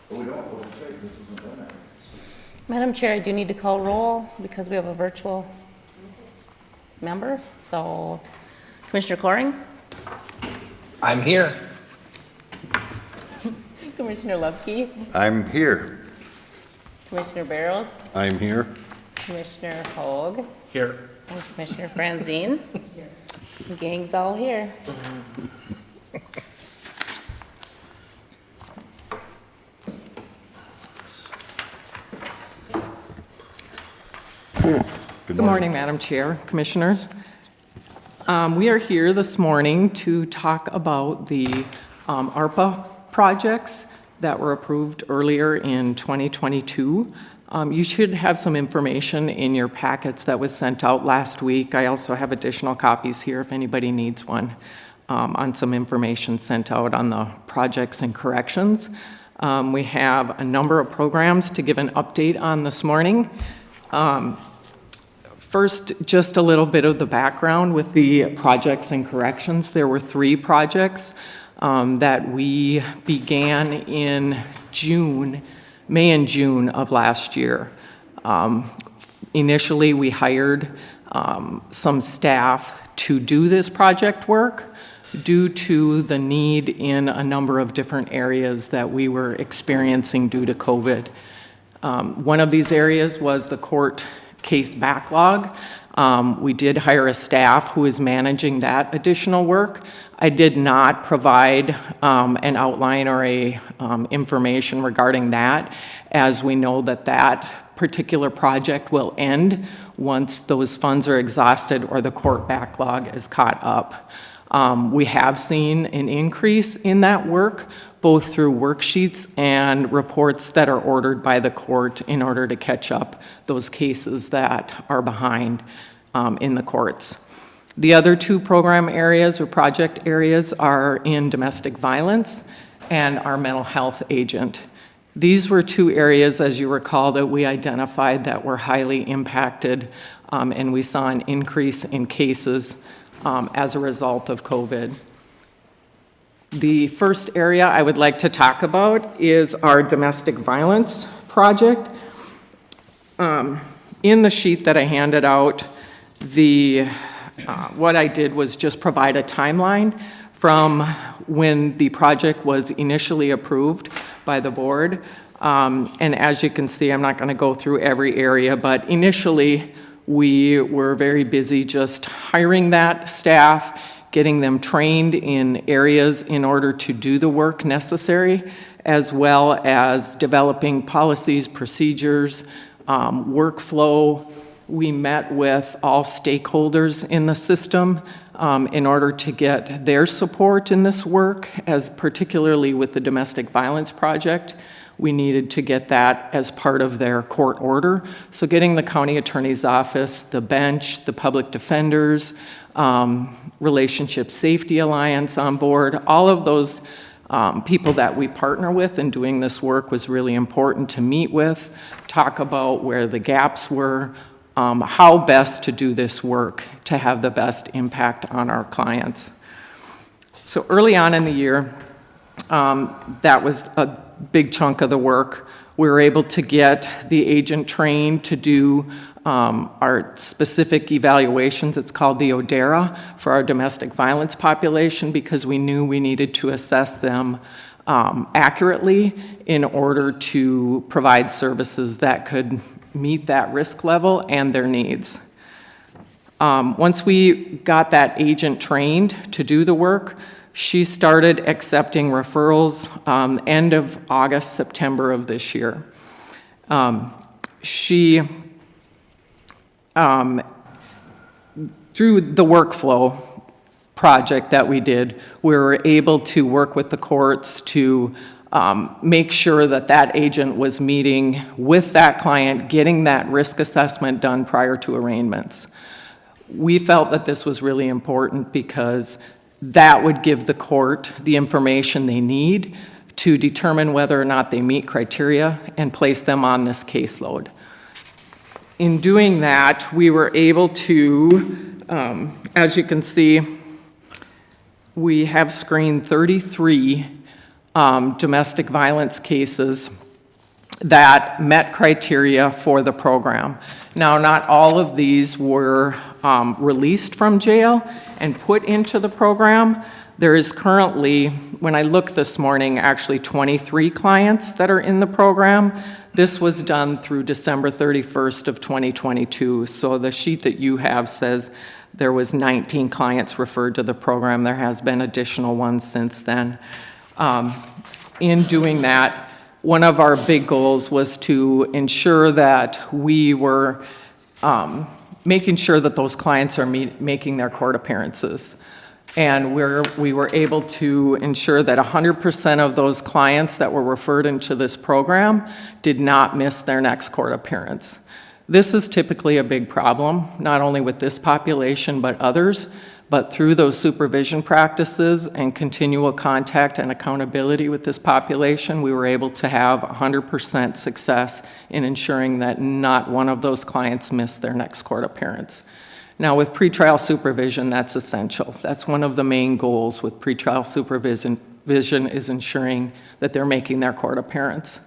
But we don't, okay, this isn't done yet. Madam Chair, I do need to call roll because we have a virtual member. So Commissioner Coring, I'm here. Commissioner Lubke, I'm here. Commissioner Barrows, I'm here. Commissioner Hoag, Here. and Commissioner Franzine. The gang's all here. Good morning, Madam Chair, Commissioners. We are here this morning to talk about the ARPA projects that were approved earlier in 2022. You should have some information in your packets that was sent out last week. I also have additional copies here if anybody needs one on some information sent out on the projects and corrections. We have a number of programs to give an update on this morning. First, just a little bit of the background with the projects and corrections. There were 3 projects that we began in May and June of last year. Initially, we hired some staff to do this project work due to the need in a number of different areas that we were experiencing due to COVID. One of these areas was the court case backlog. We did hire a staff who is managing that additional work. I did not provide an outline or a information regarding that, as we know that that particular project will end once those funds are exhausted or the court backlog is caught up. We have seen an increase in that work, both through worksheets and reports that are ordered by the court in order to catch up those cases that are behind in the courts. The other 2 program areas or project areas are in domestic violence and our mental health agent. These were 2 areas, as you recall, that we identified that were highly impacted, and we saw an increase in cases as a result of COVID. The first area I would like to talk about is our domestic violence project. In the sheet that I handed out, what I did was just provide a timeline from when the project was initially approved by the board. And as you can see, I'm not going to go through every area, but initially we were very busy just hiring that staff, getting them trained in areas in order to do the work necessary, as well as developing policies, procedures, workflow. We met with all stakeholders in the system in order to get their support in this work, as particularly with the domestic violence project. We needed to get that as part of their court order. So getting the county attorney's office, the bench, the public defenders, Relationship Safety Alliance on board, all of those people that we partner with in doing this work was really important to meet with, talk about where the gaps were, how best to do this work to have the best impact on our clients. So early on in the year, that was a big chunk of the work. We were able to get the agent trained to do our specific evaluations. It's called the ODERA for our domestic violence population, because we knew we needed to assess them accurately in order to provide services that could meet that risk level and their needs. Once we got that agent trained to do the work, she started accepting referrals end of August, September of this year. Through the workflow project that we did, we were able to work with the courts to make sure that that agent was meeting with that client, getting that risk assessment done prior to arraignments. We felt that this was really important because that would give the court the information they need to determine whether or not they meet criteria and place them on this caseload. In doing that, we were able to, as you can see, we have screened 33 domestic violence cases that met criteria for the program. Now, not all of these were released from jail and put into the program. There is currently, when I looked this morning, actually 23 clients that are in the program. This was done through December 31st of 2022. So the sheet that you have says there was 19 clients referred to the program. There has been additional ones since then. In doing that, one of our big goals was to ensure that we were making sure that those clients are making their court appearances. And we were able to ensure that 100% of those clients that were referred into this program did not miss their next court appearance. This is typically a big problem, not only with this population but others, but through those supervision practices and continual contact and accountability with this population, we were able to have 100% success in ensuring that not one of those clients missed their next court appearance. Now, with pretrial supervision, that's essential. That's one of the main goals with pretrial supervision is ensuring that they're making their court appearance.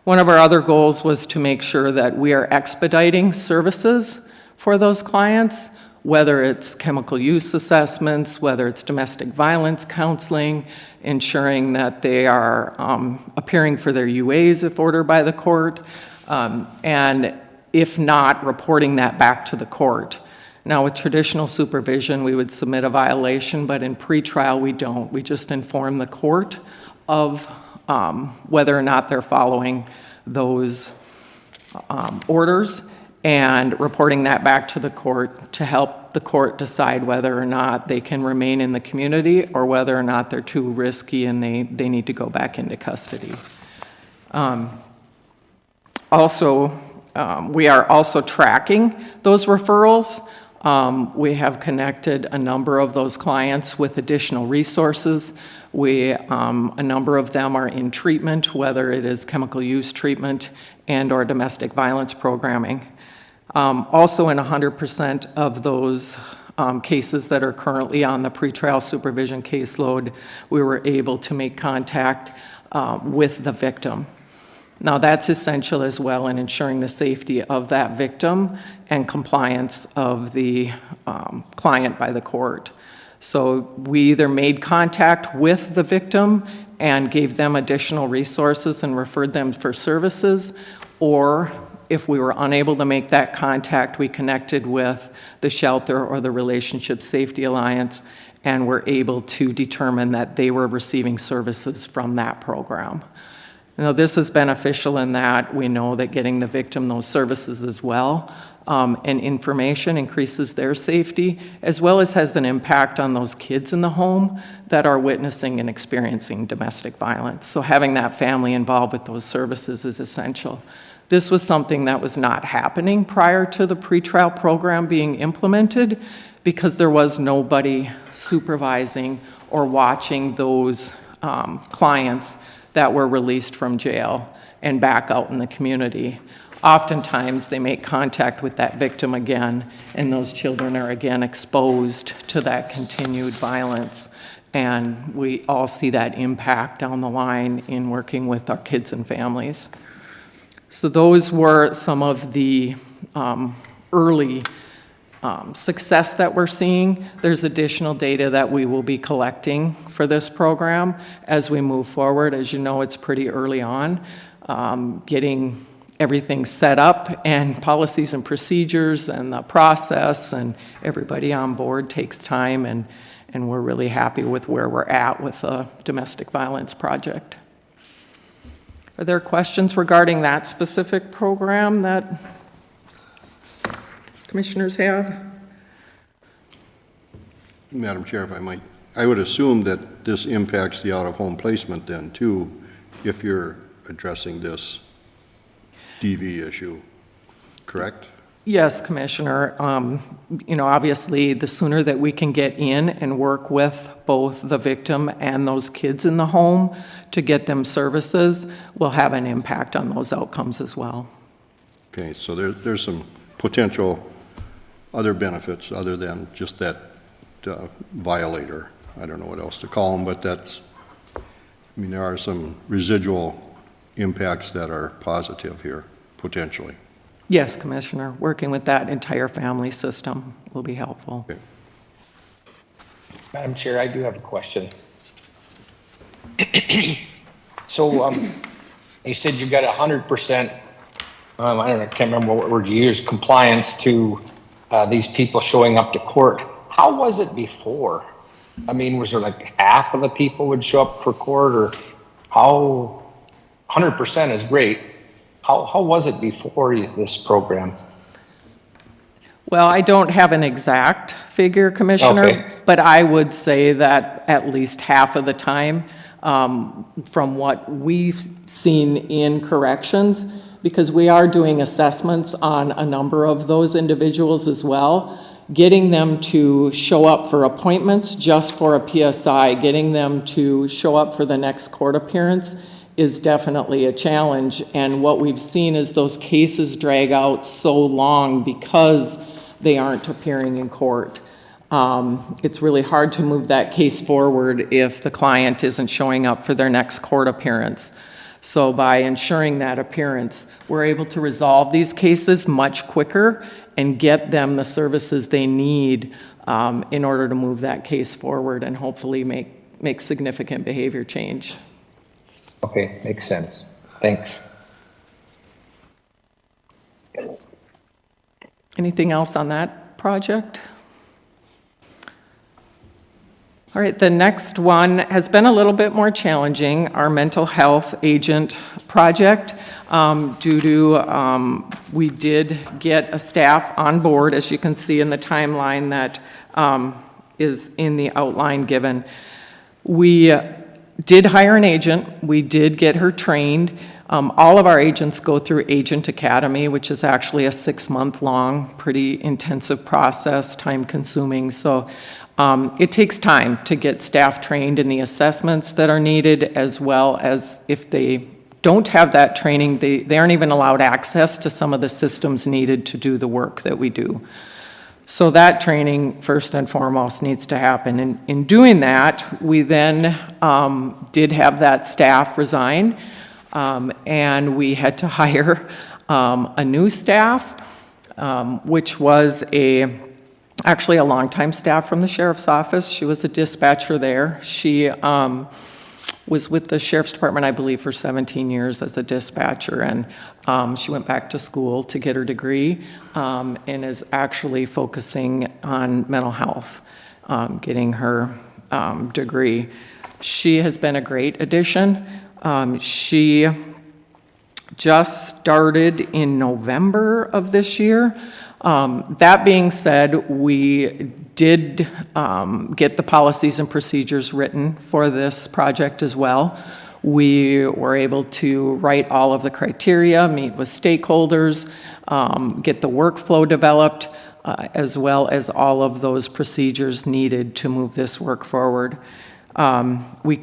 One of our other goals was to make sure that we are expediting services for those clients, whether it's chemical use assessments, whether it's domestic violence counseling, ensuring that they are appearing for their UAs if ordered by the court, and if not, reporting that back to the court. Now, with traditional supervision, we would submit a violation, but in pretrial, we don't. We just inform the court of whether or not they're following those orders and reporting that back to the court to help the court decide whether or not they can remain in the community or whether or not they're too risky and they need to go back into custody. We are also tracking those referrals. We have connected a number of those clients with additional resources. A number of them are in treatment, whether it is chemical use treatment and or domestic violence programming. Also, in 100% of those cases that are currently on the pretrial supervision caseload, we were able to make contact with the victim. Now, that's essential as well in ensuring the safety of that victim and compliance of the client by the court. So we either made contact with the victim and gave them additional resources and referred them for services, or if we were unable to make that contact, we connected with the shelter or the Relationship Safety Alliance and were able to determine that they were receiving services from that program. Now, this is beneficial in that we know that getting the victim those services as well and information increases their safety, as well as has an impact on those kids in the home that are witnessing and experiencing domestic violence. So having that family involved with those services is essential. This was something that was not happening prior to the pretrial program being implemented because there was nobody supervising or watching those clients that were released from jail and back out in the community. Oftentimes, they make contact with that victim again, and those children are again exposed to that continued violence. And we all see that impact down the line in working with our kids and families. So those were some of the early success that we're seeing. There's additional data that we will be collecting for this program as we move forward. As you know, it's pretty early on. Getting everything set up and policies and procedures and the process and everybody on board takes time, and we're really happy with where we're at with the domestic violence project. Are there questions regarding that specific program that commissioners have? Madam Chair, if I might, I would assume that this impacts the out-of-home placement then too, if you're addressing this DV issue, correct? Yes, Commissioner. Obviously, the sooner that we can get in and work with both the victim and those kids in the home to get them services will have an impact on those outcomes as well. Okay, so there's some potential other benefits other than just that violator. I don't know what else to call them, but that's I mean, there are some residual impacts that are positive here, potentially. Yes, Commissioner, working with that entire family system will be helpful. Okay. Madam Chair, I do have a question. So, you said you got 100%, I don't know, I can't remember what word you used, compliance to these people showing up to court. How was it before? I mean, was there like half of the people would show up for court, or how? 100% is great. How was it before this program? Well, I don't have an exact figure, Commissioner, Okay. but I would say that at least half of the time, from what we've seen in corrections, because we are doing assessments on a number of those individuals as well, getting them to show up for appointments just for a PSI, getting them to show up for the next court appearance is definitely a challenge. And what we've seen is those cases drag out so long because they aren't appearing in court. It's really hard to move that case forward if the client isn't showing up for their next court appearance. So by ensuring that appearance, we're able to resolve these cases much quicker and get them the services they need in order to move that case forward and hopefully make significant behavior change. Okay, makes sense. Thanks. Anything else on that project? All right, the next one has been a little bit more challenging, our mental health agent project. Due to, we did get a staff on board, as you can see in the timeline that is in the outline given. We did hire an agent. We did get her trained. All of our agents go through Agent Academy, which is actually a 6-month-long, pretty intensive process, time-consuming. So it takes time to get staff trained in the assessments that are needed, as well as if they don't have that training, they aren't even allowed access to some of the systems needed to do the work that we do. So that training, first and foremost, needs to happen. And in doing that, we then did have that staff resign, and we had to hire a new staff, which was actually a longtime staff from the sheriff's office. She was a dispatcher there. She was with the sheriff's department, I believe, for 17 years as a dispatcher, and she went back to school to get her degree and is actually focusing on mental health, getting her degree. She has been a great addition. She just started in November of this year. That being said, we did get the policies and procedures written for this project as well. We were able to write all of the criteria, meet with stakeholders, get the workflow developed, as well as all of those procedures needed to move this work forward. We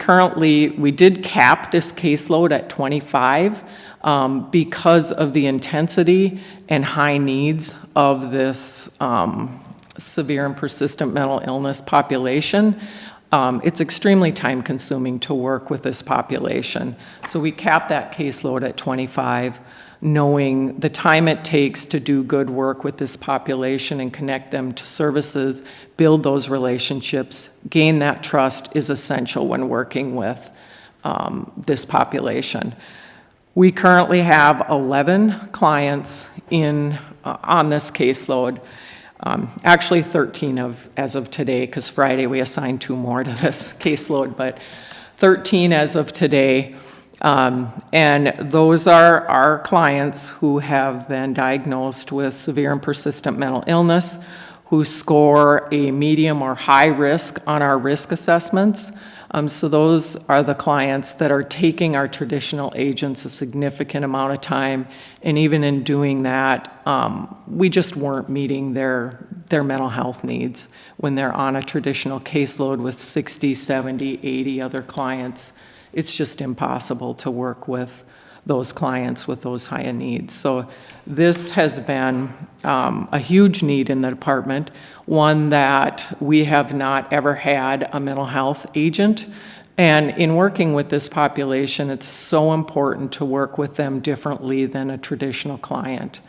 did cap this caseload at 25 because of the intensity and high needs of this severe and persistent mental illness population. It's extremely time-consuming to work with this population. So we capped that caseload at 25, knowing the time it takes to do good work with this population and connect them to services, build those relationships, gain that trust is essential when working with this population. We currently have 11 clients on this caseload. Actually 13 as of today, because Friday we assigned 2 more to this caseload, but 13 as of today. And those are our clients who have been diagnosed with severe and persistent mental illness, who score a medium or high risk on our risk assessments. So those are the clients that are taking our traditional agents a significant amount of time, and even in doing that, we just weren't meeting their mental health needs when they're on a traditional caseload with 60, 70, 80 other clients. It's just impossible to work with those clients with those high needs. So this has been a huge need in the department, one that we have not ever had a mental health agent, And in working with this population, it's so important to work with them differently than a traditional client.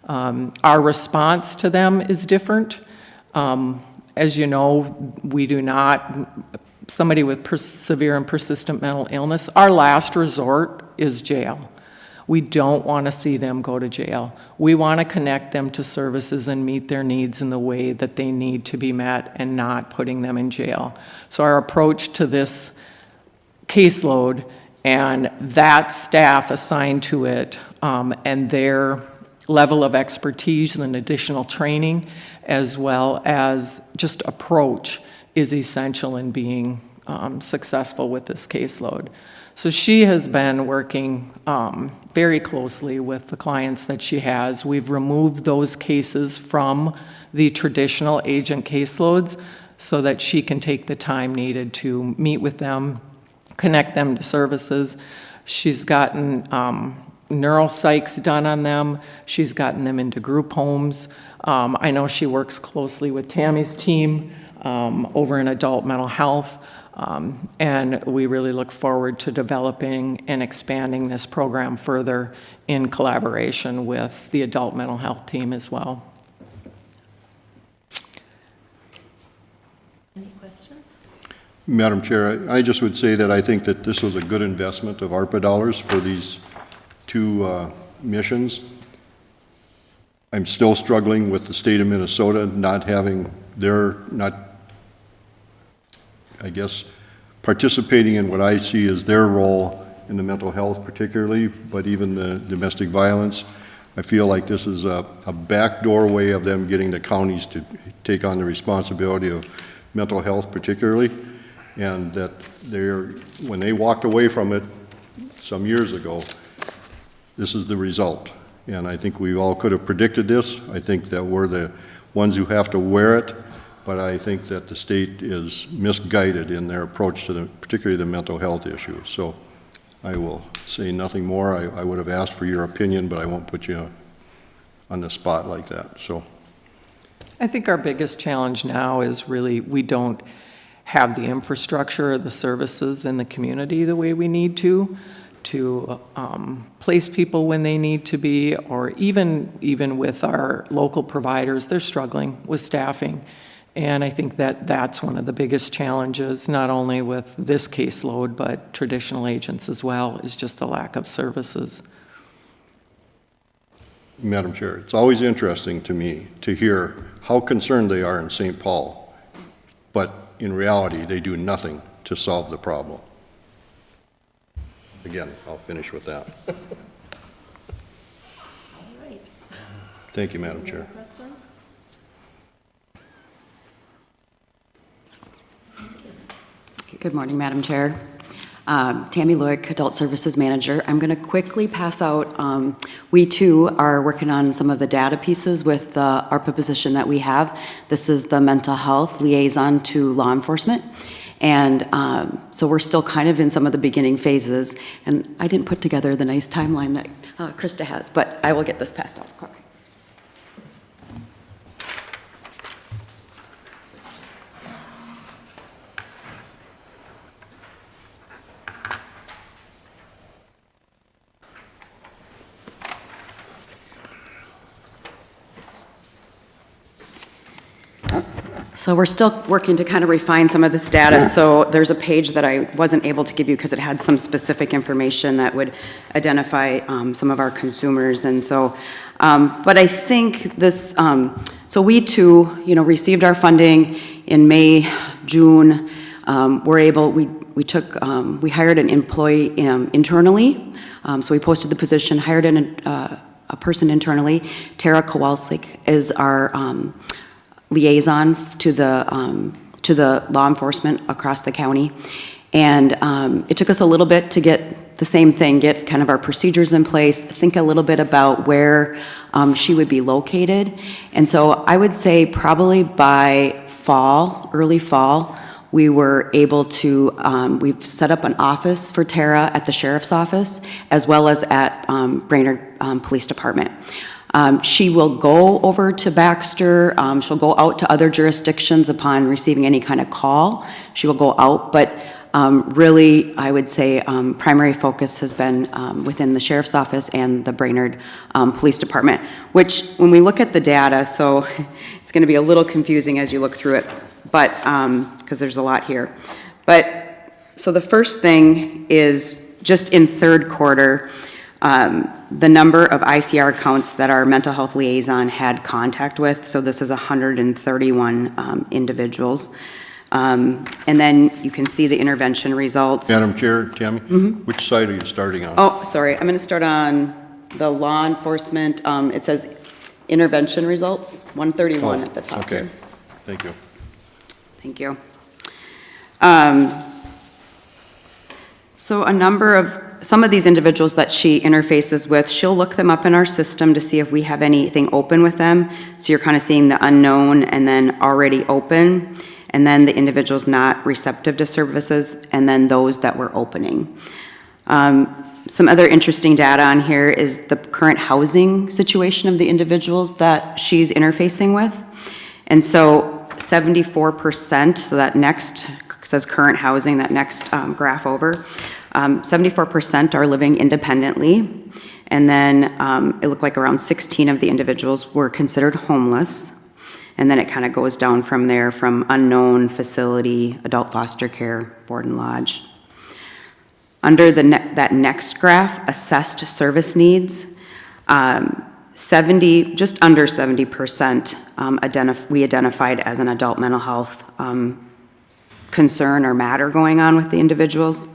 Our response to them is different. As you know, we do not, somebody with severe and persistent mental illness, our last resort is jail. We don't want to see them go to jail. We want to connect them to services and meet their needs in the way that they need to be met and not putting them in jail. So our approach to this caseload and that staff assigned to it and their level of expertise and additional training, as well as just approach, is essential in being successful with this caseload. So she has been working very closely with the clients that she has. We've removed those cases from the traditional agent caseloads so that she can take the time needed to meet with them, connect them to services. She's gotten neuropsychs done on them. She's gotten them into group homes. I know she works closely with Tammy's team over in adult mental health. And we really look forward to developing and expanding this program further in collaboration with the adult mental health team as well. Any questions? Madam Chair, I just would say that I think that this was a good investment of ARPA dollars for these two missions. I'm still struggling with the state of Minnesota not having I guess, participating in what I see as their role in the mental health particularly, but even the domestic violence. I feel like this is a backdoor way of them getting the counties to take on the responsibility of mental health particularly, and that when they walked away from it some years ago, this is the result. And I think we all could have predicted this. I think that we're the ones who have to wear it. But I think that the state is misguided in their approach to particularly the mental health issue. So I will say nothing more. I would have asked for your opinion, but I won't put you on the spot like that. So I think our biggest challenge now is really we don't have the infrastructure or the services in the community the way we need to place people when they need to be, or even with our local providers, they're struggling with staffing. And I think that that's one of the biggest challenges, not only with this caseload, but traditional agents as well, is just the lack of services. Madam Chair, it's always interesting to me to hear how concerned they are in St. Paul, but in reality, they do nothing to solve the problem. Again, I'll finish with that. All right. Thank you, Madam Chair. Any other questions? Good morning, Madam Chair. Tammy Loick, Adult Services Manager. I'm going to quickly pass out, we too are working on some of the data pieces with the ARPA position that we have. This is the mental health liaison to law enforcement. And so we're still kind of in some of the beginning phases. And I didn't put together the nice timeline that Krista has, but I will get this passed out. Okay. So we're still working to kind of refine some of this data. So there's a page that I wasn't able to give you because it had some specific information that would identify some of our consumers. And so, but I think this, so we too, received our funding in May, June. We hired an employee internally. So we posted the position, hired a person internally. Tara Kowalczyk is our liaison to the law enforcement across the county. And it took us a little bit to get the same thing, get kind of our procedures in place, think a little bit about where she would be located. And so I would say probably by fall, early fall, we were able to, we've set up an office for Tara at the sheriff's office, as well as at Brainerd Police Department. She will go over to Baxter. She'll go out to other jurisdictions upon receiving any kind of call. She will go out, but really, I would say primary focus has been within the Sheriff's Office and the Brainerd Police Department, which when we look at the data, so it's going to be a little confusing as you look through it, but because there's a lot here. But so the first thing is just in third quarter, the number of ICR counts that our mental health liaison had contact with, so this is 131 individuals. And then you can see the intervention results. Madam Chair, Tammy, which side are you starting on? Oh, sorry, I'm going to start on the law enforcement. It says intervention results, 131 at the top. Okay, here. thank you. Thank you. So some of these individuals that she interfaces with, she'll look them up in our system to see if we have anything open with them. So you're kind of seeing the unknown and then already open, and then the individuals not receptive to services, and then those that we're opening. Some other interesting data on here is the current housing situation of the individuals that she's interfacing with. And so 74%, so that next says current housing, that next graph over, 74% are living independently. And then it looked like around 16 of the individuals were considered homeless. And then it kind of goes down from there, from unknown, facility, adult foster care, board and lodge. Under that next graph, assessed service needs, just under 70% we identified as an adult mental health concern or matter going on with the individuals.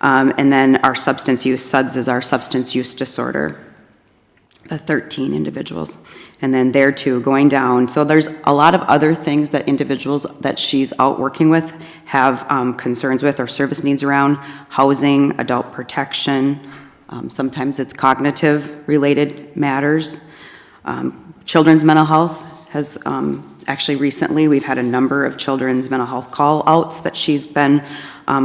And then our substance use, SUDS is our substance use disorder, the 13 individuals. And then there too, going down. So there's a lot of other things that individuals that she's out working with have concerns with or service needs around: housing, adult protection, sometimes it's cognitive related matters. Children's mental health has, actually recently we've had a number of children's mental health call outs that she's been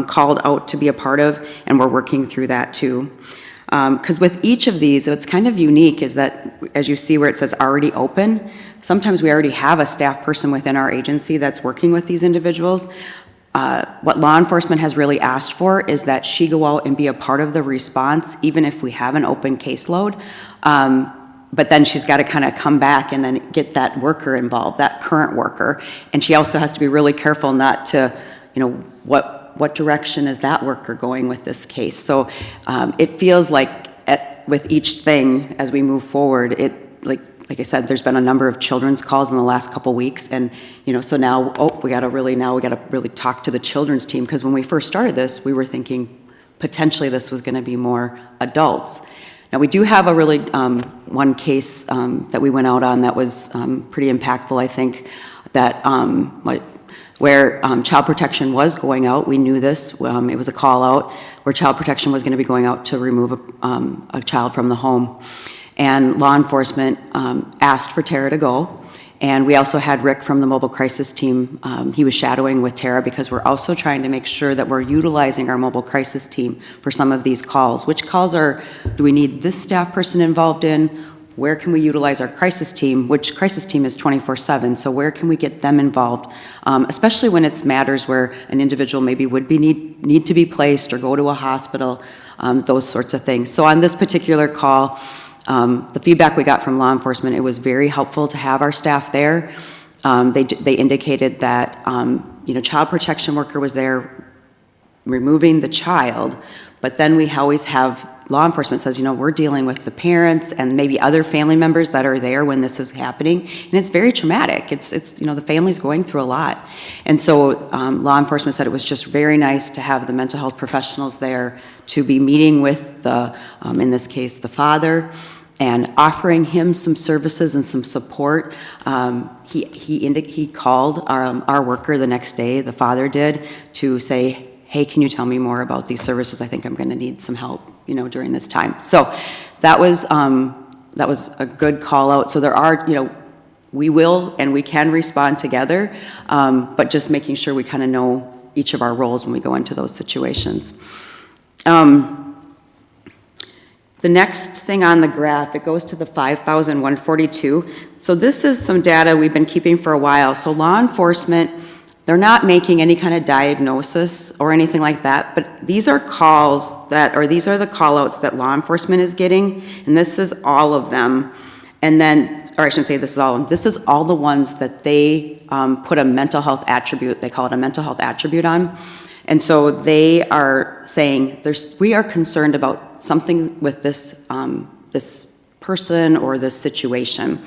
called out to be a part of, and we're working through that too. Because with each of these, what's kind of unique is that, as you see where it says already open, sometimes we already have a staff person within our agency that's working with these individuals. What law enforcement has really asked for is that she go out and be a part of the response, even if we have an open caseload. But then she's got to kind of come back and then get that worker involved, that current worker. And she also has to be really careful not to, what direction is that worker going with this case? So it feels like with each thing as we move forward, like I said, there's been a number of children's calls in the last couple weeks, and so now we got to really talk to the children's team, because when we first started this, we were thinking potentially this was going to be more adults. Now we do have a really one case that we went out on that was pretty impactful, I think, that where child protection was going out. We knew this. It was a call out where child protection was going to be going out to remove a child from the home. And law enforcement asked for Tara to go. And we also had Rick from the mobile crisis team. He was shadowing with Tara, because we're also trying to make sure that we're utilizing our mobile crisis team for some of these calls. Which calls do we need this staff person involved in? Where can we utilize our crisis team, which crisis team is 24/7, so where can we get them involved? Especially when it's matters where an individual maybe would need to be placed or go to a hospital, those sorts of things. So on this particular call, the feedback we got from law enforcement, it was very helpful to have our staff there. They indicated that, child protection worker was there removing the child, but then we always have, law enforcement says, we're dealing with the parents and maybe other family members that are there when this is happening, and it's very traumatic. It's the family's going through a lot. And so law enforcement said it was just very nice to have the mental health professionals there to be meeting with in this case, the father, and offering him some services and some support. He called our worker the next day, the father did, to say, hey, can you tell me more about these services? I think I'm going to need some help, during this time. So that was a good call out. So there are, we will and we can respond together, but just making sure we kind of know each of our roles when we go into those situations. The next thing on the graph, it goes to the 5,142. So this is some data we've been keeping for a while. So law enforcement, they're not making any kind of diagnosis or anything like that, but these are calls that, or these are the call-outs that law enforcement is getting, and this is all of them. And then, or I shouldn't say this is all of them, this is all the ones that they put a mental health attribute, they call it a mental health attribute on. And so they are saying, we are concerned about something with this, this person or this situation.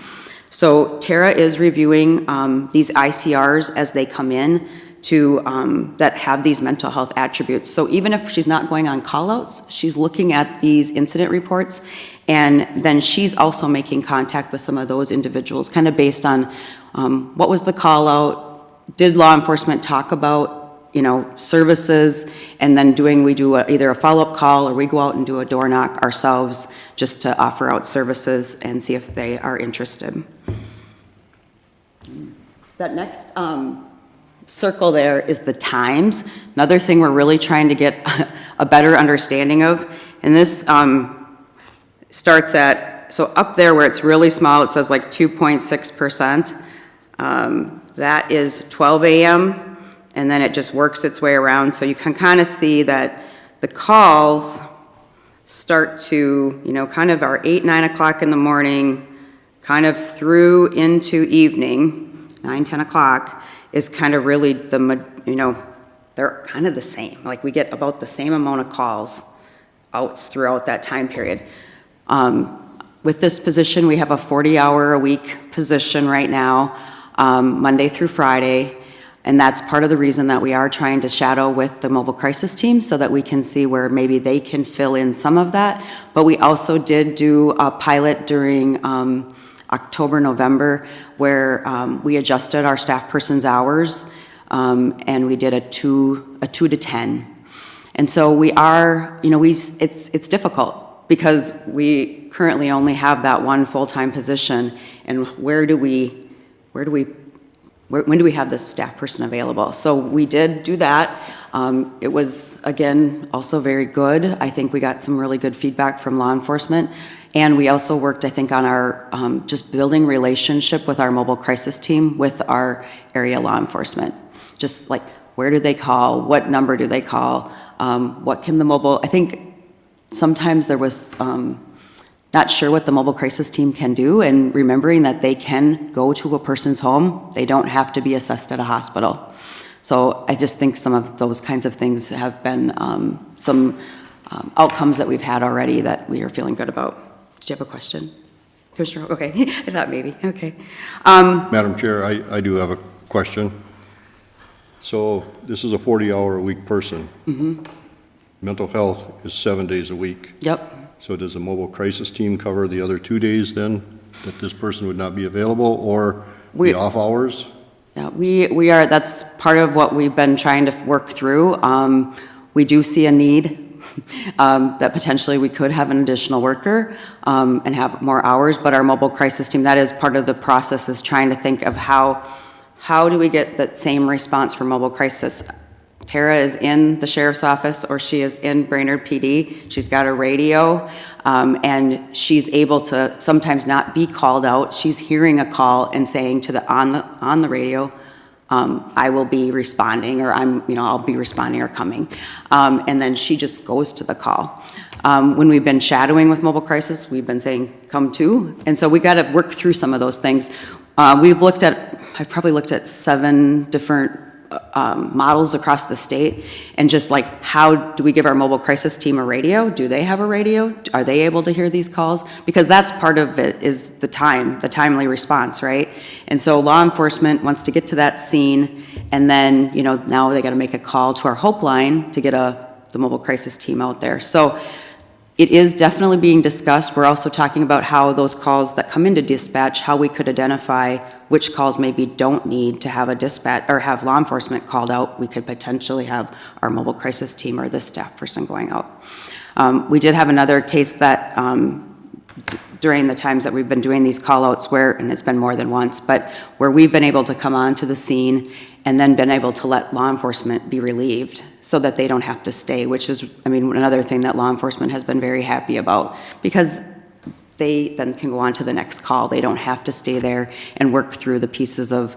So Tara is reviewing these ICRs as they come in to, that have these mental health attributes. So even if she's not going on call-outs, she's looking at these incident reports, and then she's also making contact with some of those individuals, kind of based on what was the call-out, did law enforcement talk about, you know, services, and then we do either a follow-up call or we go out and do a door knock ourselves just to offer out services and see if they are interested. That next circle there is the times. Another thing we're really trying to get a better understanding of, and this starts at, so up there where it's really small, it says like 2.6%. That is 12 a.m., and then it just works its way around. So you can kind of see that the calls start to, you know, kind of are 8, 9 o'clock in the morning, kind of through into evening, 9, 10 o'clock is kind of really the, you know, they're kind of the same. Like we get about the same amount of calls out throughout that time period. With this position, we have a 40-hour-a-week position right now, Monday through Friday. And that's part of the reason that we are trying to shadow with the mobile crisis team so that we can see where maybe they can fill in some of that. But we also did do a pilot during October, November, where we adjusted our staff person's hours, and we did a 2 to 10. And so we are, you know, it's difficult because we currently only have that one full-time position, and when do we have this staff person available? So we did do that. It was, again, also very good. I think we got some really good feedback from law enforcement. And we also worked, I think, on our just building relationship with our mobile crisis team with our area law enforcement. Just like, where do they call? What number do they call? What can the mobile, I think sometimes there was not sure what the mobile crisis team can do, and remembering that they can go to a person's home. They don't have to be assessed at a hospital. So I just think some of those kinds of things have been some outcomes that we've had already that we are feeling good about. Did you have a question? Commissioner, okay, I thought maybe, okay. Madam Chair, I do have a question. So this is a 40-hour-a-week person. Mm-hmm. Mental health is 7 days a week. Yep. So does the mobile crisis team cover the other 2 days then, that this person would not be available, or the off hours? Yeah, we are, that's part of what we've been trying to work through. We do see a need that potentially we could have an additional worker and have more hours, but our mobile crisis team, that is part of the process, is trying to think of how do we get that same response for mobile crisis. Tara is in the sheriff's office, or she is in Brainerd PD. She's got a radio, and she's able to sometimes not be called out. She's hearing a call and saying to on the radio, I will be responding, or I'll be responding or coming. And then she just goes to the call. When we've been shadowing with mobile crisis, we've been saying, come to. And so we got to work through some of those things. I've probably looked at 7 different models across the state, and just like, how do we give our mobile crisis team a radio? Do they have a radio? Are they able to hear these calls? Because that's part of it, is the timely response, right? And so law enforcement wants to get to that scene, and then, now they got to make a call to our Hope line to get the mobile crisis team out there. So it is definitely being discussed. We're also talking about how those calls that come into dispatch, how we could identify which calls maybe don't need to have a dispatch or have law enforcement called out. We could potentially have our mobile crisis team or this staff person going out. We did have another case that during the times that we've been doing these call-outs where, and it's been more than once, but where we've been able to come onto the scene and then been able to let law enforcement be relieved so that they don't have to stay, which is, I mean, another thing that law enforcement has been very happy about, because they then can go on to the next call. They don't have to stay there and work through the pieces of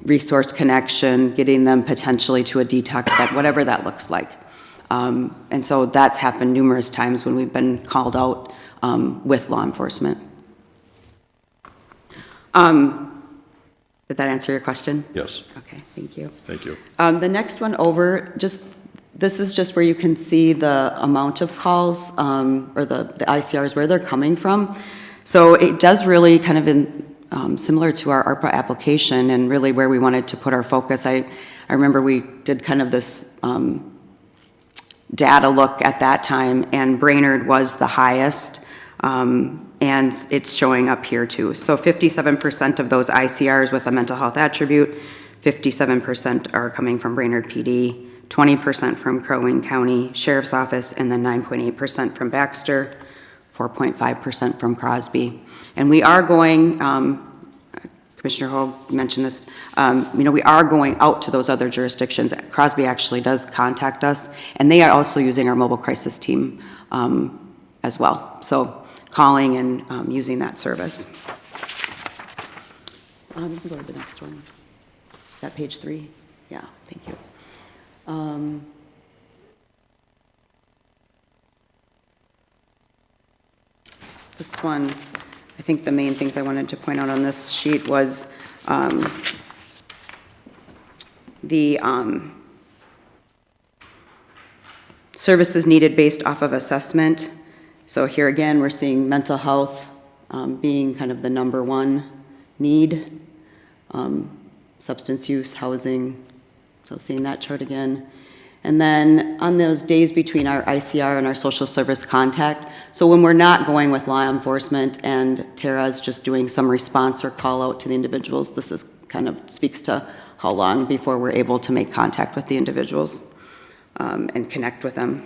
resource connection, getting them potentially to a detox bed, whatever that looks like. And so that's happened numerous times when we've been called out with law enforcement. Did that answer your question? Yes, Okay, thank you. thank you. The next one over, this is just where you can see the amount of calls, or the ICRs, where they're coming from. So it does really kind of similar to our ARPA application and really where we wanted to put our focus. I remember we did kind of this data look at that time, and Brainerd was the highest, and it's showing up here too. So 57% of those ICRs with a mental health attribute, 57% are coming from Brainerd PD, 20% from Crow Wing County Sheriff's Office, and then 9.8% from Baxter, 4.5% from Crosby. And we are going, Commissioner Hoag mentioned this, we are going out to those other jurisdictions. Crosby actually does contact us, and they are also using our mobile crisis team as well. So calling and using that service. We can go to the next one. Is that page 3? Yeah, thank you. This one, I think the main things I wanted to point out on this sheet was the services needed based off of assessment. So here again, we're seeing mental health being kind of the number one need, substance use, housing, so seeing that chart again. And then on those days between our ICR and our social service contact, so when we're not going with law enforcement and Tara's just doing some response or call out to the individuals, this is kind of speaks to how long before we're able to make contact with the individuals and connect with them.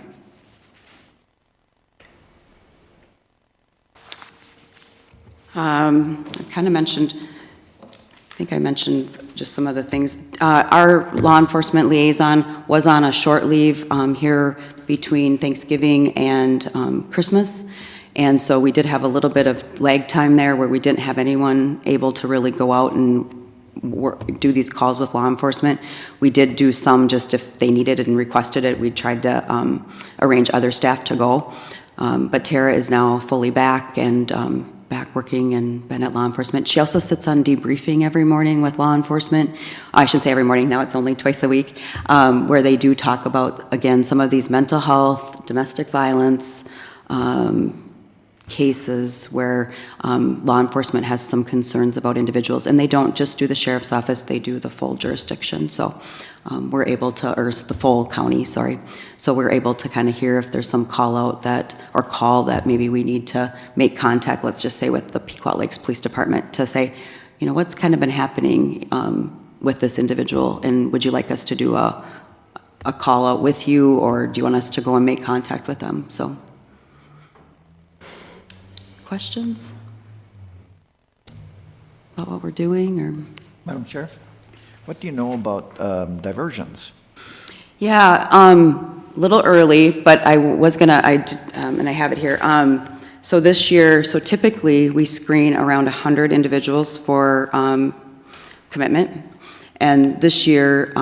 I kind of mentioned, I think I mentioned just some of the things. Our law enforcement liaison was on a short leave here between Thanksgiving and Christmas. And so we did have a little bit of lag time there where we didn't have anyone able to really go out and do these calls with law enforcement. We did do some just if they needed it and requested it. We tried to arrange other staff to go. But Tara is now fully back and back working and been at law enforcement. She also sits on debriefing every morning with law enforcement. I shouldn't say every morning, now it's only twice a week, where they do talk about, again, some of these mental health, domestic violence cases where law enforcement has some concerns about individuals. And they don't just do the sheriff's office, they do the full jurisdiction. So we're able to, or the full county, sorry. So we're able to kind of hear if there's some call out that, or call that maybe we need to make contact, let's just say with the Pequot Lakes Police Department, to say, you know, what's kind of been happening with this individual, and would you like us to do a call out with you, or do you want us to go and make contact with them? So, questions about what we're doing, or? Madam Chair, what do you know about diversions? Yeah, little early, but I was gonna, and I have it here. So this year, so typically we screen around 100 individuals for commitment. And this year,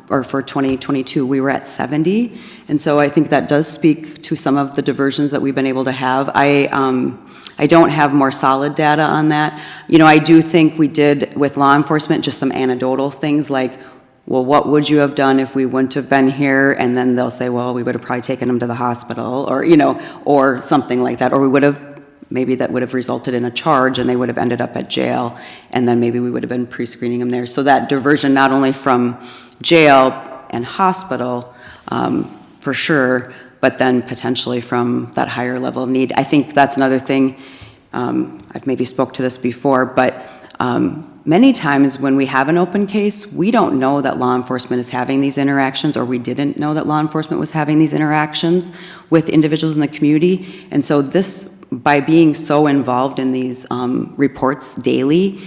or for 2022, we were at 70. And so I think that does speak to some of the diversions that we've been able to have. I don't have more solid data on that. You know, I do think we did with law enforcement just some anecdotal things like, well, what would you have done if we wouldn't have been here? And then they'll say, well, we would have probably taken them to the hospital, or, you know, or something like that. Or we would have, maybe that would have resulted in a charge and they would have ended up at jail. And then maybe we would have been pre-screening them there. So that diversion, not only from jail and hospital, for sure, but then potentially from that higher level of need. I think that's another thing, I've maybe spoke to this before, but many times when we have an open case, we don't know that law enforcement is having these interactions, or we didn't know that law enforcement was having these interactions with individuals in the community. And so this by being so involved in these reports daily,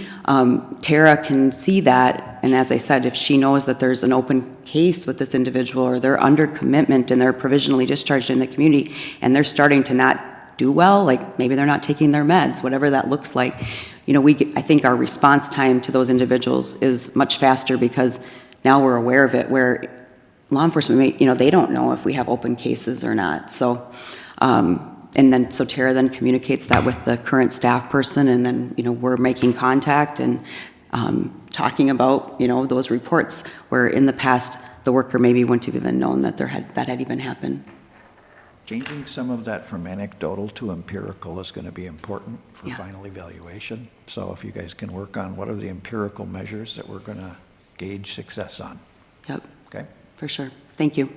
Tara can see that, and as I said, if she knows that there's an open case with this individual, or they're under commitment and they're provisionally discharged in the community, and they're starting to not do well, like maybe they're not taking their meds, whatever that looks like, you know, I think our response time to those individuals is much faster because now we're aware of it, where law enforcement may, you know, they don't know if we have open cases or not. So, so Tara then communicates that with the current staff person, and then, you know, we're making contact and talking about, you know, those reports where in the past the worker maybe wouldn't have even known that that had even happened. Changing some of that from anecdotal to empirical is going to be important for Yeah. final evaluation. So if you guys can work on what are the empirical measures that we're going to gauge success on, Yep, okay? for sure. Thank you.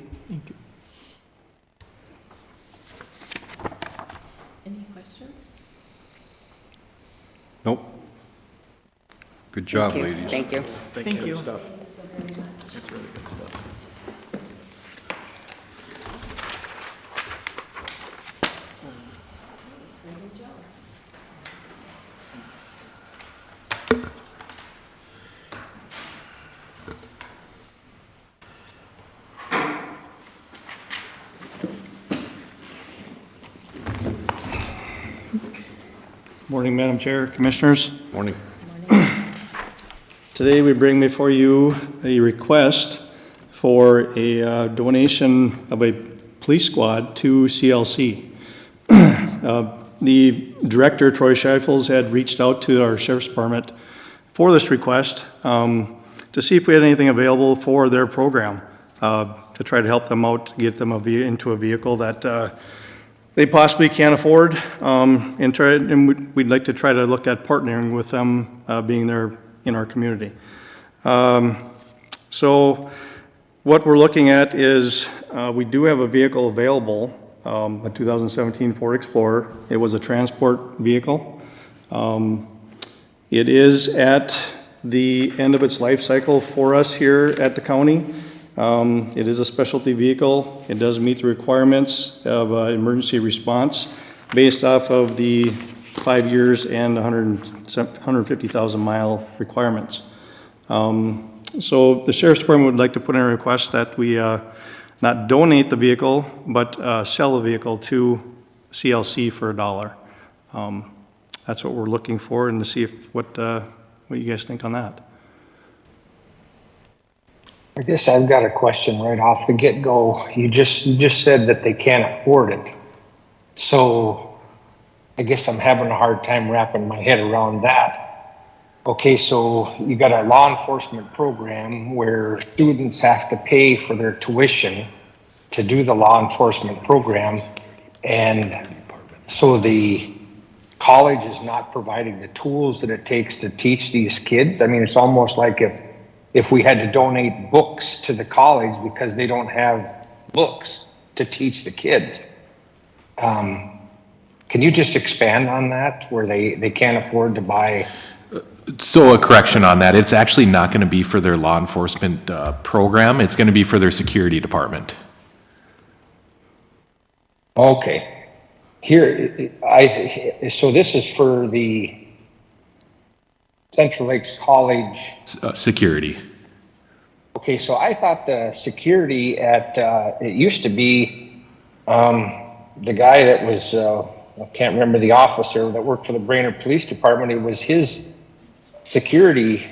Any questions? Nope. Good job, Thank you. ladies. Thank you. Thank you. Good stuff. That's really good stuff. Morning, Madam Chair, Commissioners. Morning. Today, we bring before you a request for a donation of a police squad to CLC. The Director, Troy Scheifels, had reached out to our Sheriff's Department for this request to see if we had anything available for their program, to try to help them out, to get them into a vehicle that they possibly can't afford, and we'd like to try to look at partnering with them, being there in our community. So what we're looking at is, we do have a vehicle available, a 2017 Ford Explorer. It was a transport vehicle. It is at the end of its life cycle for us here at the county. It is a specialty vehicle. It does meet the requirements of emergency response based off of the 5 years and 150,000 mile requirements. So the Sheriff's Department would like to put in a request that we not donate the vehicle, but sell the vehicle to CLC for $1. That's what we're looking for, and to see what you guys think on that. I guess I've got a question right off the get-go. You just said that they can't afford it. So I guess I'm having a hard time wrapping my head around that. Okay, so you got a law enforcement program where students have to pay for their tuition to do the law enforcement program, and so the college is not providing the tools that it takes to teach these kids. I mean, it's almost like if we had to donate books to the college because they don't have books to teach the kids. Can you just expand on that, where they can't afford to buy? So a correction on that, it's actually not going to be for their law enforcement program, it's going to be for their security department. Okay. Here, so this is for the Central Lakes College. Security. Okay, so I thought the security at, it used to be the guy that was, I can't remember the officer that worked for the Brainerd Police Department. It was his security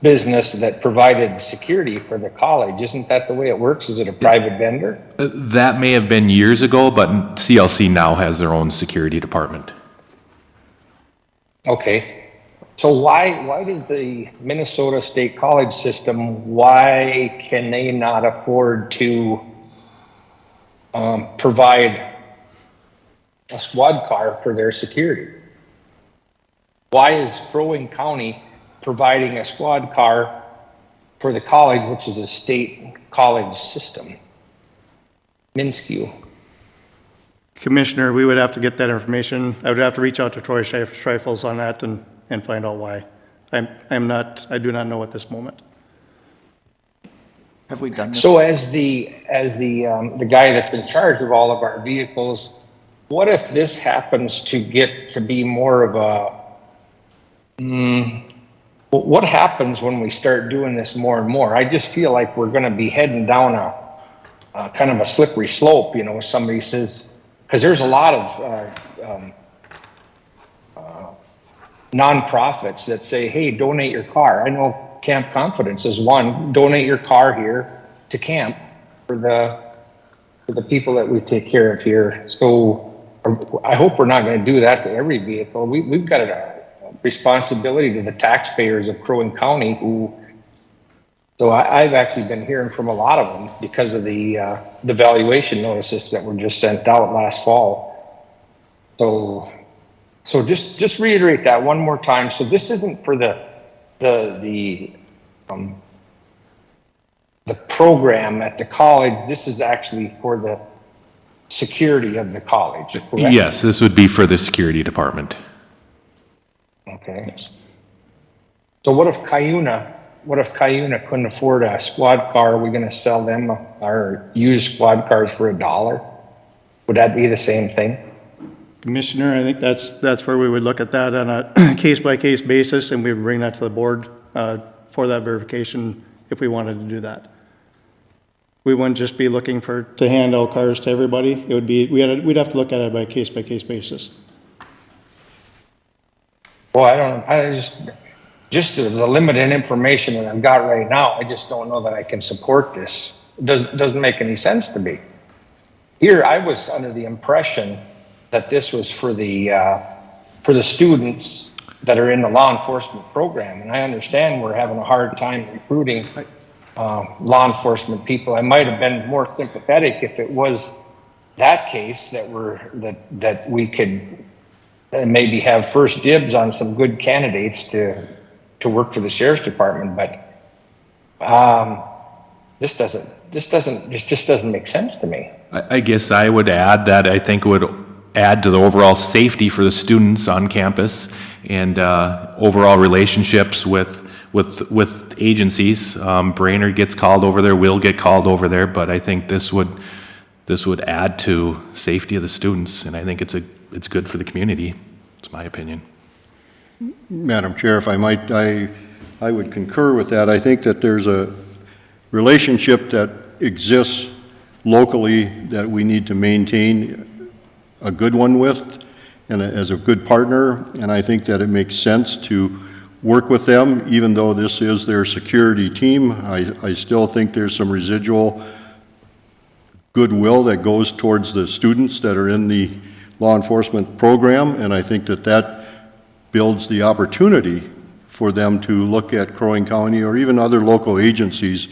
business that provided security for the college. Isn't that the way it works? Is it a private vendor? That may have been years ago, but CLC now has their own security department. Okay. So why does the Minnesota State College system, why can they not afford to provide a squad car for their security? Why is Crow Wing County providing a squad car for the college, which is a state college system? Minskew. Commissioner, we would have to get that information. I would have to reach out to Troy Scheifels on that and find out why. I do not know at this moment. Have we done this? So as the guy that's in charge of all of our vehicles, what if this happens to get to be more of a, what happens when we start doing this more and more? I just feel like we're going to be heading down a kind of a slippery slope, you know, somebody says, because there's a lot of nonprofits that say, hey, donate your car. I know Camp Confidence is one. Donate your car here to camp for the people that we take care of here. So I hope we're not going to do that to every vehicle. We've got a responsibility to the taxpayers of Crow Wing County who, so I've actually been hearing from a lot of them because of the valuation notices that were just sent out last fall. So just reiterate that one more time. So this isn't for the program at the college. This is actually for the security of the college, correct? Yes, this would be for the security department. Okay. So what if Cuyuna couldn't afford a squad car? Are we going to sell them our used squad cars for $1? Would that be the same thing? Commissioner, I think that's where we would look at that on a case-by-case basis, and we would bring that to the board for that verification if we wanted to do that. We wouldn't just be looking to hand out cars to everybody. It would be, we'd have to look at it by case-by-case basis. Well, I just the limited information that I've got right now, I just don't know that I can support this. It doesn't make any sense to me. Here, I was under the impression that this was for the students that are in the law enforcement program. And I understand we're having a hard time recruiting law enforcement people. I might have been more sympathetic if it was that case that we could maybe have first dibs on some good candidates to work for the sheriff's department. But this just doesn't make sense to me. I guess I would add that I think it would add to the overall safety for the students on campus and overall relationships with agencies. Brainerd gets called over there, will get called over there, but I think this would add to safety of the students, and I think it's good for the community. It's my opinion. Madam Chair, if I might, I would concur with that. I think that there's a relationship that exists locally that we need to maintain a good one with, and as a good partner, and I think that it makes sense to work with them, even though this is their security team. I still think there's some residual goodwill that goes towards the students that are in the law enforcement program, and I think that builds the opportunity for them to look at Crow Wing County or even other local agencies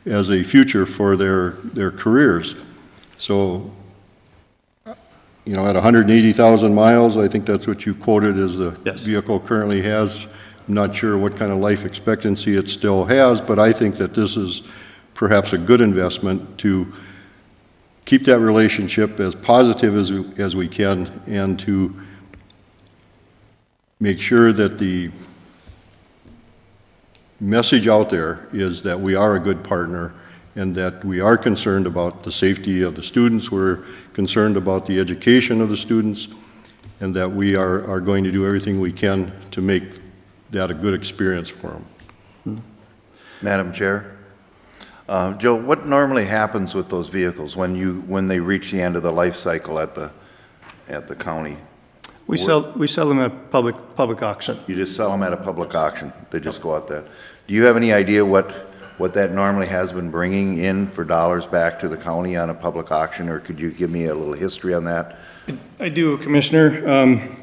as a future for their careers. So, you know, at 180,000 miles, I think that's what you quoted as the Yes. vehicle currently has. I'm not sure what kind of life expectancy it still has, but I think that this is perhaps a good investment to keep that relationship as positive as we can, and to make sure that the message out there is that we are a good partner and that we are concerned about the safety of the students, we're concerned about the education of the students, and that we are going to do everything we can to make that a good experience for them. Madam Chair? Joe, what normally happens with those vehicles when they reach the end of the life cycle at the county? We sell them at public auction. You just sell them at a public auction? They just go out there? Do you have any idea what that normally has been bringing in for dollars back to the county on a public auction, or could you give me a little history on that? I do, Commissioner.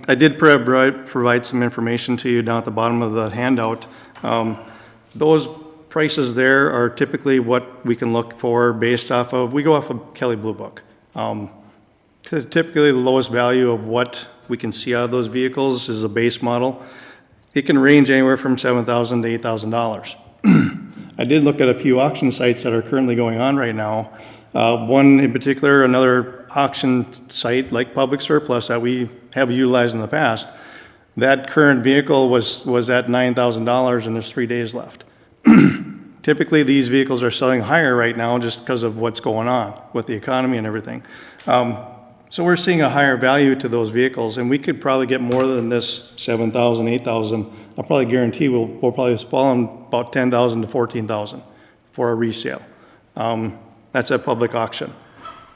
I did provide some information to you down at the bottom of the handout. Those prices there are typically what we can look for based off of, we go off of Kelly Blue Book. Typically the lowest value of what we can see out of those vehicles is a base model. It can range anywhere from $7,000 to $8,000. I did look at a few auction sites that are currently going on right now. One in particular, another auction site like Public Surplus that we have utilized in the past, that current vehicle was at $9,000 and there's 3 days left. Typically, these vehicles are selling higher right now just because of what's going on with the economy and everything. So we're seeing a higher value to those vehicles, and we could probably get more than this 7,000, 8,000. I'll probably guarantee we'll probably fall on about 10,000 to 14,000 for a resale. That's at public auction.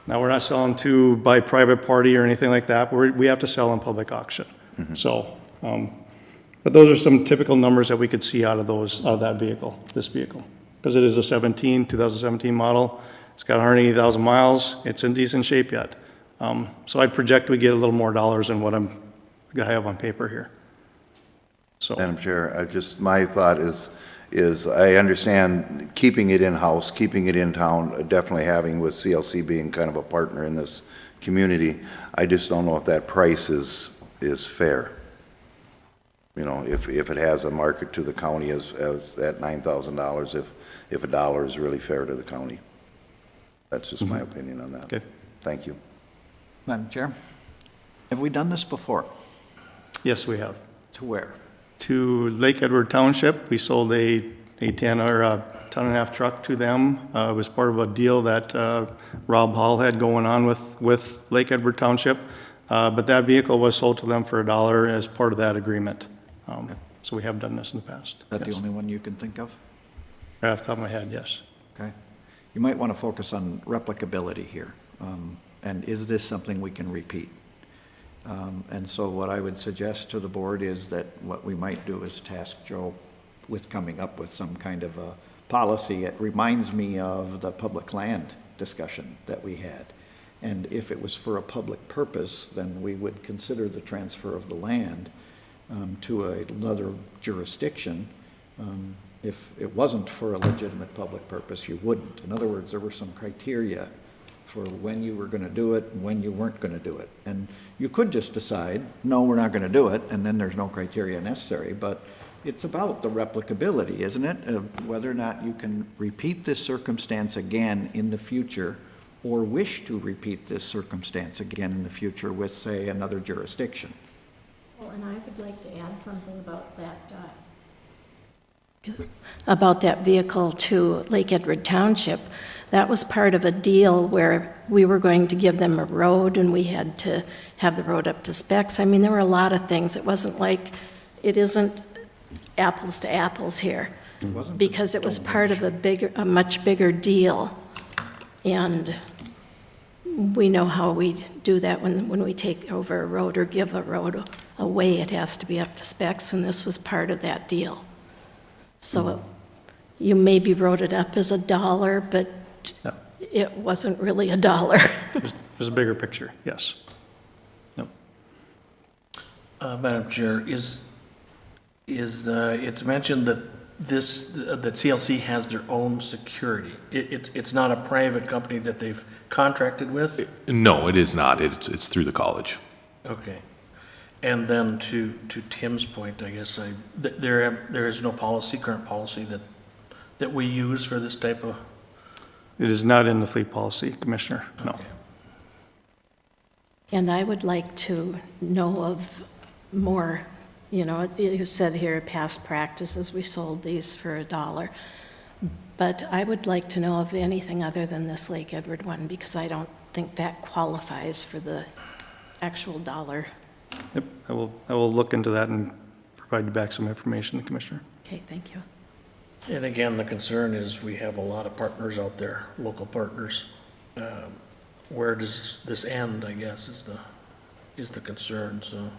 Now, we're not selling to by private party or anything like that. We have to sell on public auction. So, but those are some typical numbers that we could see out of that vehicle, this vehicle. Because it is a 2017 model. It's got 180,000 miles. It's in decent shape yet. So I'd project we get a little more dollars than what I have on paper here. So, Madam Chair, my thought is I understand keeping it in-house, keeping it in town, definitely having with CLC being kind of a partner in this community. I just don't know if that price is fair. You know, if it has a market to the county as at $9,000, if $1 is really fair to the county. That's just my opinion on that. okay. Thank you. Madam Chair, have we done this before? Yes, we have. To where? To Lake Edward Township, we sold a 10 or a ton and a half truck to them. It was part of a deal that Rob Hall had going on with Lake Edward Township. But that vehicle was sold to them for $1 as part of that agreement. So we have done this in the past. Is that the yes. only one you can think of? Right off the top of my head, yes. Okay. You might want to focus on replicability here. And is this something we can repeat? And so what I would suggest to the board is that what we might do is task Joe with coming up with some kind of a policy. It reminds me of the public land discussion that we had. And if it was for a public purpose, then we would consider the transfer of the land to another jurisdiction. If it wasn't for a legitimate public purpose, you wouldn't. In other words, there were some criteria for when you were going to do it and when you weren't going to do it. And you could just decide, no, we're not going to do it, and then there's no criteria necessary. But it's about the replicability, isn't it? Of whether or not you can repeat this circumstance again in the future, or wish to repeat this circumstance again in the future with, say, another jurisdiction. Well, and I would like to add something about that vehicle to Lake Edward Township. That was part of a deal where we were going to give them a road and we had to have the road up to specs. I mean, there were a lot of things. It wasn't like, it isn't apples to apples here. Because it was part of a much bigger deal. And we know how we do that when we take over a road or give a road away. It has to be up to specs, and this was part of that deal. So you maybe wrote it up as $1, but No. it wasn't really $1. There's a bigger picture, yes. Yep. Madam Chair, it's mentioned that that CLC has their own security. It's not a private company that they've contracted with? No, it is not. It's through the college. Okay. And then to Tim's point, I guess, there is no current policy that we use for this type of... It is not in the fleet policy, Commissioner, no. Okay. And I would like to know of more, you said here, past practices, we sold these for $1. But I would like to know of anything other than this Lake Edward one, because I don't think that qualifies for the actual $1. Yep, I will look into that and provide you back some information, Commissioner. Okay, thank you. And again, the concern is we have a lot of partners out there, local partners. Where does this end, I guess, is the concern, so.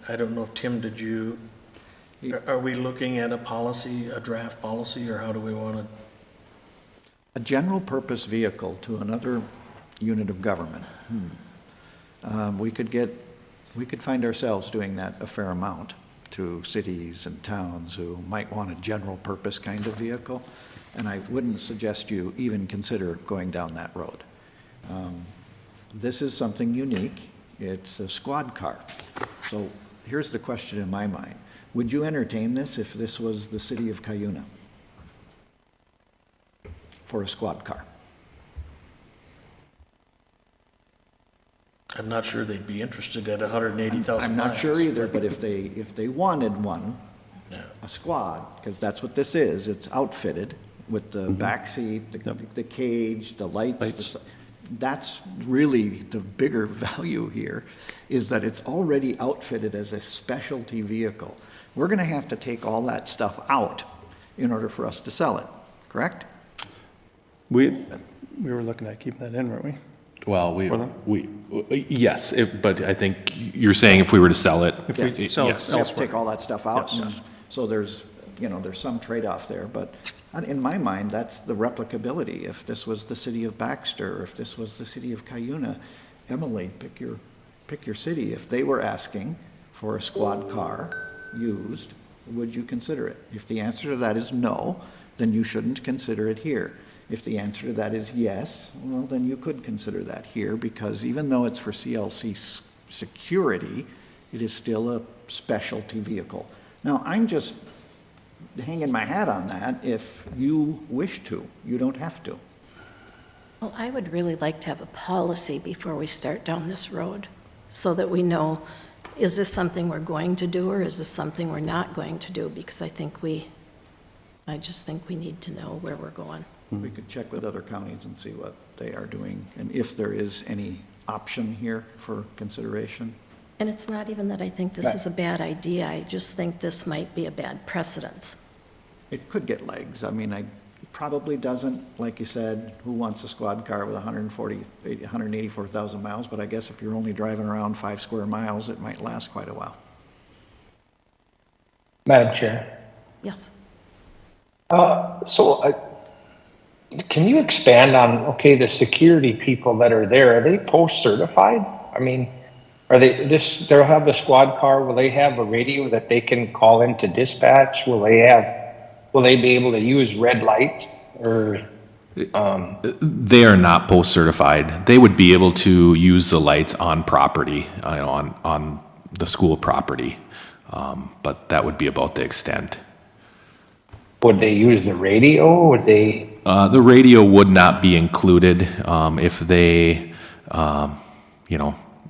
I don't know if, Tim, are we looking at a draft policy, or how do we want to? A general purpose vehicle to another unit of government. We could find ourselves doing that a fair amount to cities and towns who might want a general purpose kind of vehicle, and I wouldn't suggest you even consider going down that road. This is something unique. It's a squad car. So here's the question in my mind. Would you entertain this if this was the city of Cuyuna for a squad car? I'm not sure they'd be interested at 180,000 miles. I'm not sure either, but if they wanted one, Yeah. a squad, because that's what this is, it's outfitted with the back seat, the cage, the lights. that's really the bigger value here, is that it's already outfitted as a specialty vehicle. We're going to have to take all that stuff out in order for us to sell it, correct? We were looking at keeping that in, weren't we? Well, For them? yes, but I think you're saying if we were to sell it. If we sell it yes. We have to elsewhere. take all that stuff out, Yes. and so there's some trade-off there, but in my mind, that's the replicability. If this was the city of Baxter, if this was the city of Cuyuna, Emily, pick your city. If they were asking for a squad car used, would you consider it? If the answer to that is no, then you shouldn't consider it here. If the answer to that is yes, well, then you could consider that here, because even though it's for CLC security, it is still a specialty vehicle. Now, I'm just hanging my hat on that if you wish to. You don't have to. Well, I would really like to have a policy before we start down this road, so that we know, is this something we're going to do, or is this something we're not going to do? Because I just think we need to know where we're going. We could check with other counties and see what they are doing, and if there is any option here for consideration. And it's not even that I think this is a bad idea, I just think this might be a bad precedence. It could get legs. I mean, it probably doesn't, like you said, who wants a squad car with 184,000 miles? But I guess if you're only driving around 5 square miles, it might last quite a while. Madam Chair. Yes. Can you expand on, okay, the security people that are there, are they post-certified? I mean, they'll have the squad car, will they have a radio that they can call into dispatch? Will they be able to use red lights or? They are not post-certified. They would be able to use the lights on property, on the school property, but that would be about the extent. Would they use the radio? Would they? The radio would not be included if they,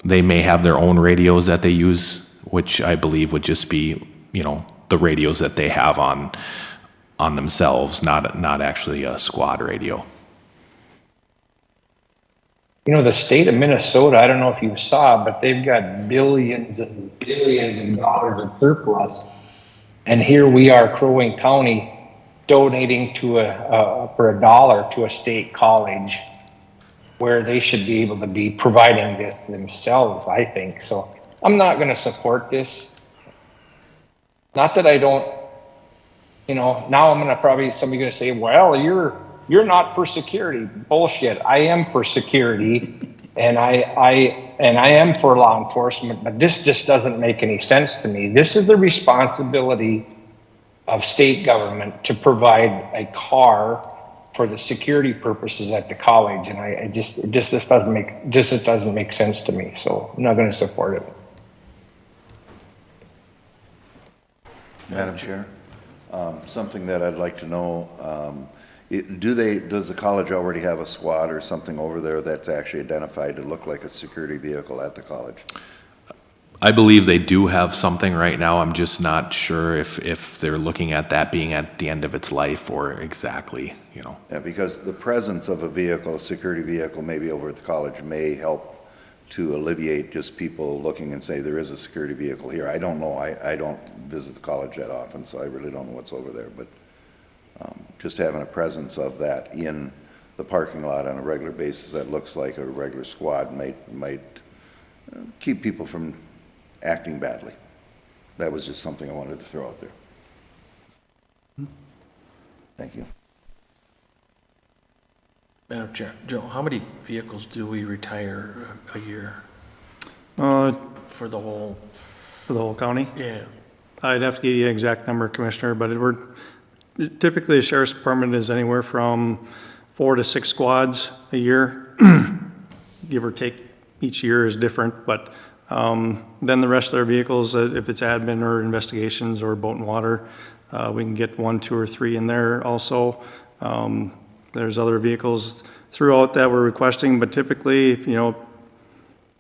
they may have their own radios that they use, which I believe would just be, the radios that they have on themselves, not actually a squad radio. The state of Minnesota, I don't know if you saw, but they've got billions and billions of dollars of surplus. And here we are, Crow Wing County, donating for $1 to a state college where they should be able to be providing this themselves, I think. So I'm not going to support this. Not that I don't, now I'm going to somebody's going to say, well, you're not for security. Bullshit. I am for security and I am for law enforcement, but this just doesn't make any sense to me. This is the responsibility of state government to provide a car for the security purposes at the college, and it just doesn't make sense to me. So I'm not going to support it. Madam Chair, something that I'd like to know, does the college already have a squad or something over there that's actually identified to look like a security vehicle at the college? I believe they do have something right now. I'm just not sure if they're looking at that being at the end of its life or exactly, Yeah, because the presence of a vehicle, a security vehicle, maybe over at the college may help to alleviate just people looking and say there is a security vehicle here. I don't know. I don't visit the college that often, so I really don't know what's over there. But just having a presence of that in the parking lot on a regular basis that looks like a regular squad might keep people from acting badly. That was just something I wanted to throw out there. Thank you. Madam Chair, Joe, how many vehicles do we retire a year for the whole? For the whole county? Yeah. I'd have to give you an exact number, Commissioner, but typically the sheriff's department is anywhere from 4 to 6 squads a year, give or take. Each year is different, but then the rest of their vehicles, if it's admin or investigations or boat and water, we can get 1, 2, or 3 in there also. There's other vehicles throughout that we're requesting, but typically,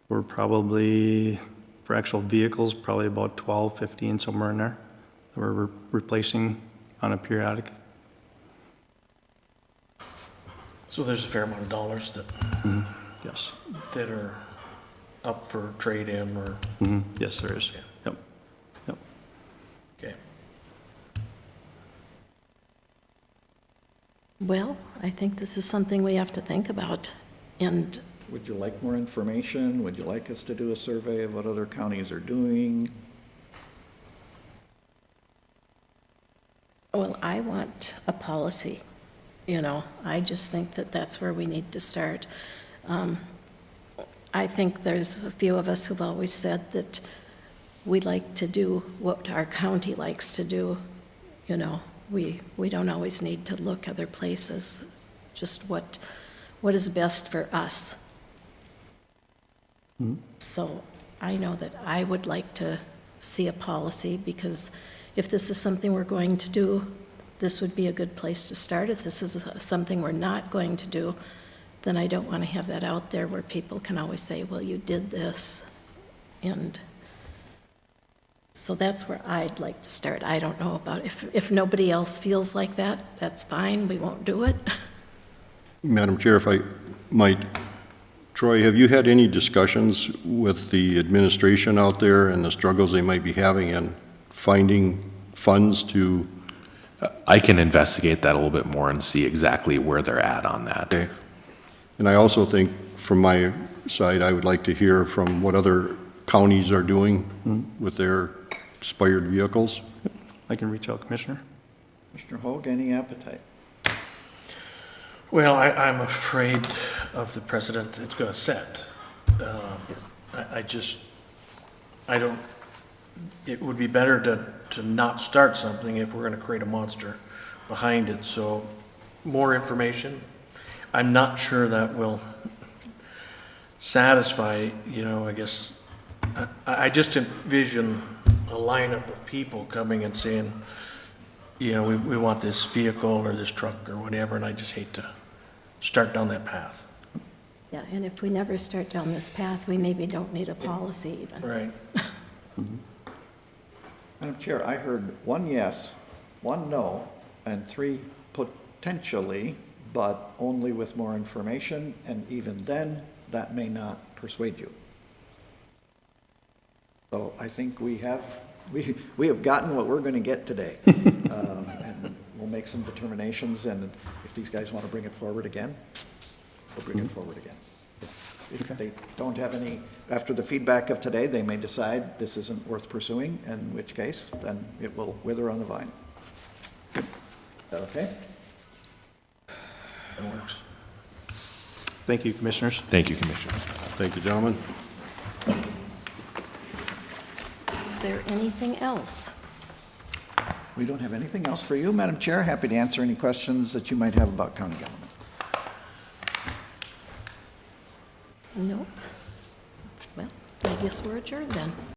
we're probably, for actual vehicles, probably about 12, 15, somewhere in there that we're replacing on a periodic. So there's a fair amount of dollars that Yes. that are up for trade-in or, Yes, there is. Yep. Yep. okay. Well, I think this is something we have to think about, and Would you like more information? Would you like us to do a survey of what other counties are doing? well, I want a policy, you know, I just think that that's where we need to start. I think there's a few of us who've always said that we like to do what our county likes to do, you know, we don't always need to look other places, just what is best for us. So I know that I would like to see a policy, because if this is something we're going to do, this would be a good place to start. If this is something we're not going to do, then I don't want to have that out there where people can always say, well, you did this. And so that's where I'd like to start. I don't know about, if nobody else feels like that, that's fine, we won't do it. Madam Chair, if I might, Troy, have you had any discussions with the administration out there and the struggles they might be having in finding funds to, I can investigate that a little bit more and see exactly where they're at on that. okay? And I also think, from my side, I would like to hear from what other counties are doing with their expired vehicles. I can reach out, Commissioner. Commissioner Hoag, any appetite? Well, I'm afraid of the precedent it's going to set. I don't, it would be better to not start something if we're going to create a monster behind it. So more information. I'm not sure that will satisfy, you know, I guess, I just envision a lineup of people coming and saying, you know, we want this vehicle or this truck or whatever, and I just hate to start down that path. Yeah, and if we never start down this path, we maybe don't need a policy even. Right. Madam Chair, I heard 1 yes, 1 no, and 3 potentially, but only with more information, and even then, that may not persuade you. So I think we have gotten what we're going to get today. And we'll make some determinations, and if these guys want to bring it forward again, we'll bring it forward again. If they don't have any, after the feedback of today, they may decide this isn't worth pursuing, in which case, then it will wither on the vine. Is that okay? That works. Thank you, Commissioners. Thank you, Commissioners. Thank you, gentlemen. Is there anything else? We don't have anything else for you, Madam Chair. Happy to answer any questions that you might have about county government. No? Well, I guess we're adjourned then.